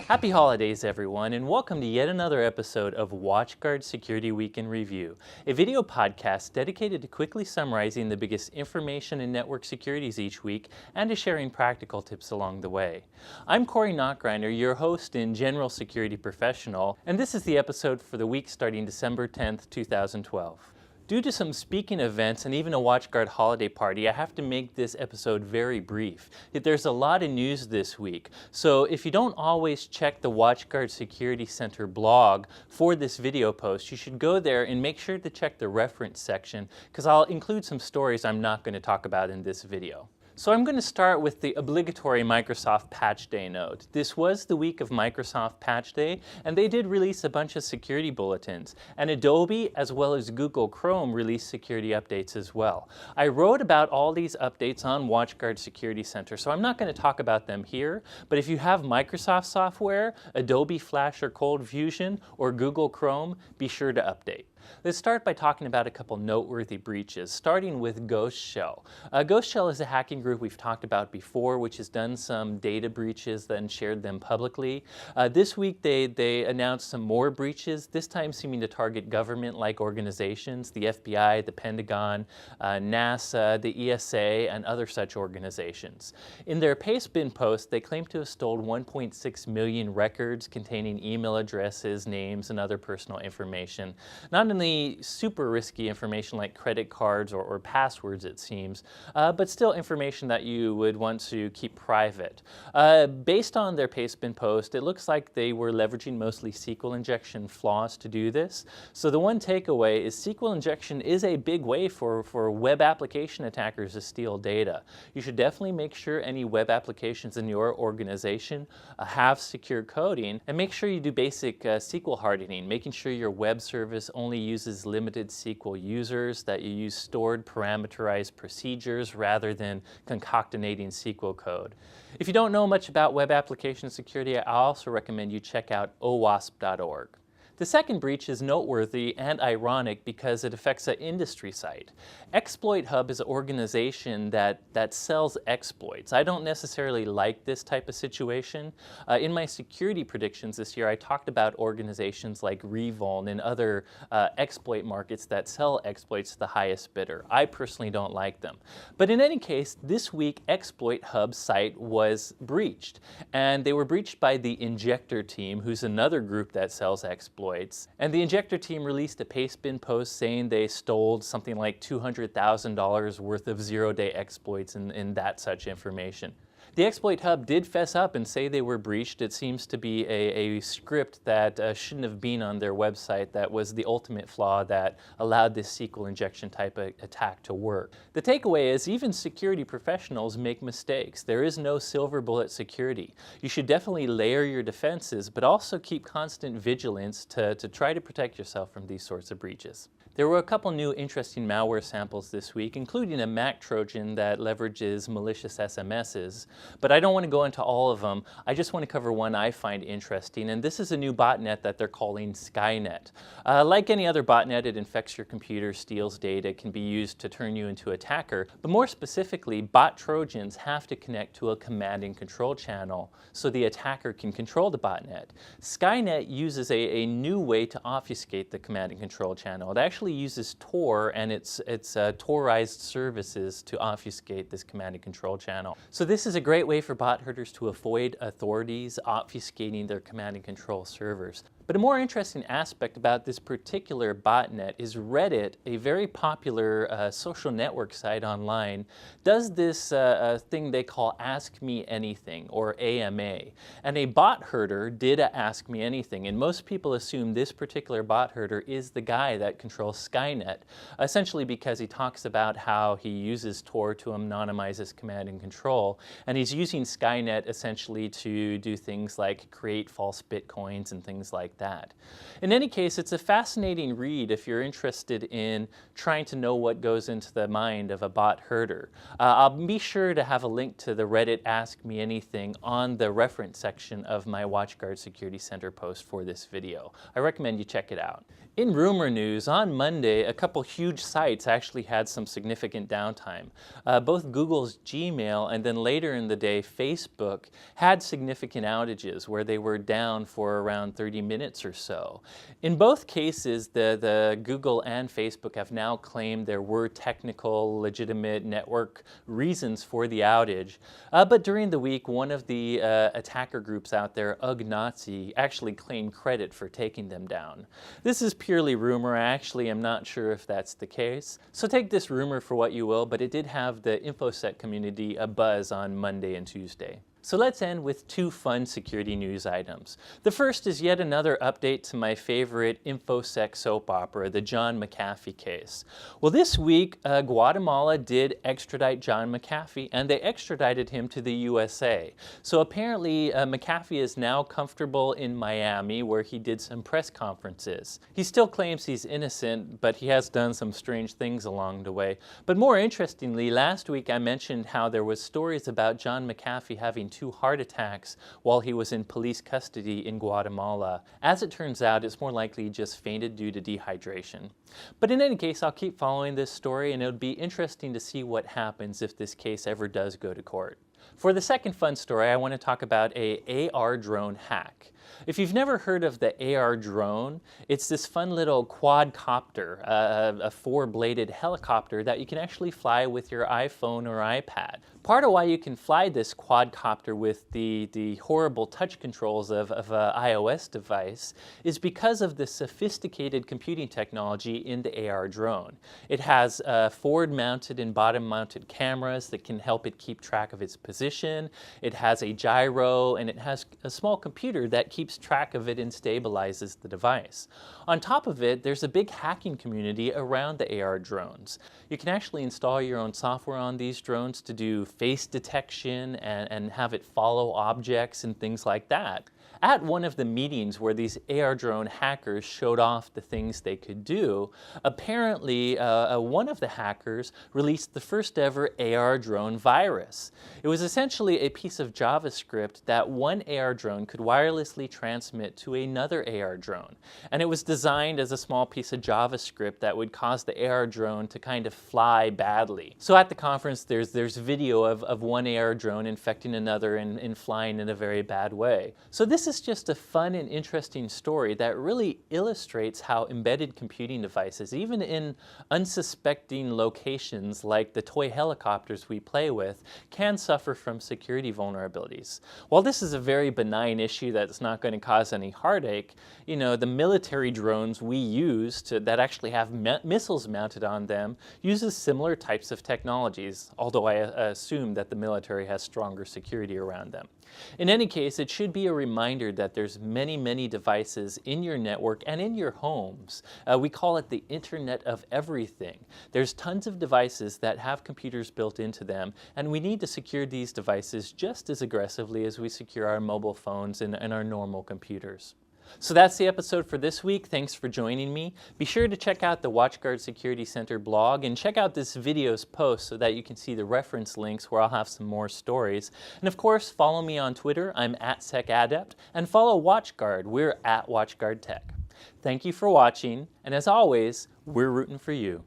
Happy holidays, everyone, and welcome to yet another episode of WatchGuard Security Week in Review, a video podcast dedicated to quickly summarizing the biggest information in network securities each week and to sharing practical tips along the way. I'm Corey Nachreiner, your host and general security professional, and this is the episode for the week starting December 10th, 2012. Due to some speaking events and even a WatchGuard holiday party, I have to make this episode very brief. There's a lot of news this week, so if you don't always check the WatchGuard Security Center blog for this video post, you should go there and make sure to check the reference section, because I'll include some stories I'm not going to talk about in this video. So I'm going to start with the obligatory Microsoft Patch Day note. This was the week of Microsoft Patch Day, and they did release a bunch of security bulletins. And Adobe, as well as Google Chrome, released security updates as well. I wrote about all these updates on WatchGuard Security Center, so I'm not going to talk about them here. But if you have Microsoft software, Adobe Flash or Cold Fusion, or Google Chrome, be sure to update. Let's start by talking about a couple noteworthy breaches, starting with Ghost Shell. Ghost Shell is a hacking group we've talked about before, which has done some data breaches, then shared them publicly. This week they announced some more breaches, this time seeming to target government-like organizations, the FBI, the Pentagon, NASA, the ESA, and other such organizations. In their pastebin post, they claim to have stolen 1.6 million records containing email addresses, names, and other personal information. Not only super risky information like credit cards or passwords, it seems, but still information that you would want to keep private. Based on their pastebin post, it looks like they were leveraging mostly SQL injection flaws to do this. So the one takeaway is SQL injection is a big way for web application attackers to steal data. You should definitely make sure any web applications in your organization have secure coding, and make sure you do basic SQL hardening, making sure your web service only uses limited SQL users, that you use stored parameterized procedures rather than concatenating SQL code. If you don't know much about web application security, I also recommend you check out OWASP.org. The second breach is noteworthy and ironic because it affects an industry site. Exploit Hub is an organization that sells exploits. I don't necessarily like this type of situation. In my security predictions this year, I talked about organizations like Revuln and other exploit markets that sell exploits to the highest bidder. I personally don't like them. But in any case, this week, Exploit Hub's site was breached. And they were breached by the Injector team, who's another group that sells exploits. And the Injector team released a pastebin post saying they stole something like $200,000 worth of zero-day exploits and that such information. The Exploit Hub did fess up and say they were breached. It seems to be a script that shouldn't have been on their website that was the ultimate flaw that allowed this SQL injection type of attack to work. The takeaway is even security professionals make mistakes. There is no silver bullet security. You should definitely layer your defenses, but also keep constant vigilance to try to protect yourself from these sorts of breaches. There were a couple new interesting malware samples this week, including a Mac Trojan that leverages malicious SMSs. But I don't want to go into all of them. I just want to cover one I find interesting, and this is a new botnet that they're calling Skynet. Like any other botnet, it infects your computer, steals data, can be used to turn you into an attacker. But more specifically, bot Trojans have to connect to a command and control channel so the attacker can control the botnet. Skynet uses a new way to obfuscate the command and control channel. It actually uses Tor and its Torized services to obfuscate this command and control channel. So this is a great way for bot herders to avoid authorities obfuscating their command and control servers. But a more interesting aspect about this particular botnet is Reddit, a very popular social network site online, does this thing they call Ask Me Anything, or AMA. And a bot herder did a Ask Me Anything, and most people assume this particular bot herder is the guy that controls Skynet, essentially because he talks about how he uses Tor to anonymize his command and control, and he's using Skynet essentially to do things like create false bitcoins and things like that. In any case, it's a fascinating read if you're interested in trying to know what goes into the mind of a bot herder. I'll be sure to have a link to the Reddit Ask Me Anything on the reference section of my WatchGuard Security Center post for this video. I recommend you check it out. In rumor news, on Monday, a couple huge sites actually had some significant downtime. Both Google's Gmail and then later in the day, Facebook had significant outages where they were down for around 30 minutes or so. In both cases, the Google and Facebook have now claimed there were technical, legitimate network reasons for the outage. But during the week, one of the attacker groups out there, Nazi, actually claimed credit for taking them down. This is purely rumor. I actually am not sure if that's the case. So take this rumor for what you will, but it did have the InfoSec community abuzz on Monday and Tuesday. So let's end with two fun security news items. The first is yet another update to my favorite InfoSec soap opera, the John McAfee case. Well, this week, Guatemala did extradite John McAfee, and they extradited him to the USA. So apparently, McAfee is now comfortable in Miami, where he did some press conferences. He still claims he's innocent, but he has done some strange things along the way. But more interestingly, last week I mentioned how there was stories about John McAfee having 2 heart attacks while he was in police custody in Guatemala. As it turns out, it's more likely he just fainted due to dehydration. But in any case, I'll keep following this story, and it'll be interesting to see what happens if this case ever does go to court. For the second fun story, I want to talk about a AR.Drone hack. If you've never heard of the AR.Drone, it's this fun little quadcopter, a 4-bladed helicopter that you can actually fly with your iPhone or iPad. Part of why you can fly this quadcopter with the horrible touch controls of an iOS device is because of the sophisticated computing technology in the AR.Drone. It has forward-mounted and bottom-mounted cameras that can help it keep track of its position. It has a gyro, and it has a small computer that keeps track of it and stabilizes the device. On top of it, there's a big hacking community around the AR drones. You can actually install your own software on these drones to do face detection and have it follow objects and things like that. At one of the meetings where these ARDrone hackers showed off the things they could do, apparently one of the hackers released the first ever ARDrone virus. It was essentially a piece of JavaScript that one ARDrone could wirelessly transmit to another ARDrone. And it was designed as a small piece of JavaScript that would cause the ARDrone to kind of fly badly. So at the conference, there's video of one ARDrone infecting another and flying in a very bad way. So this is just a fun and interesting story that really illustrates how embedded computing devices, even in unsuspecting locations like the toy helicopters we play with, can suffer from security vulnerabilities. While this is a very benign issue that's not going to cause any heartache, you know, the military drones we use that actually have missiles mounted on them uses similar types of technologies, although I assume that the military has stronger security around them. In any case, it should be a reminder that there's many devices in your network and in your homes. We call it the Internet of Everything. There's tons of devices that have computers built into them, and we need to secure these devices just as aggressively as we secure our mobile phones and our normal computers. So that's the episode for this week. Thanks for joining me. Be sure to check out the WatchGuard Security Center blog and check out this video's post so that you can see the reference links where I'll have some more stories. And of course, follow me on Twitter. I'm @SecAdept. And follow WatchGuard. We're @WatchGuard Tech. Thank you for watching. And as always, we're rooting for you.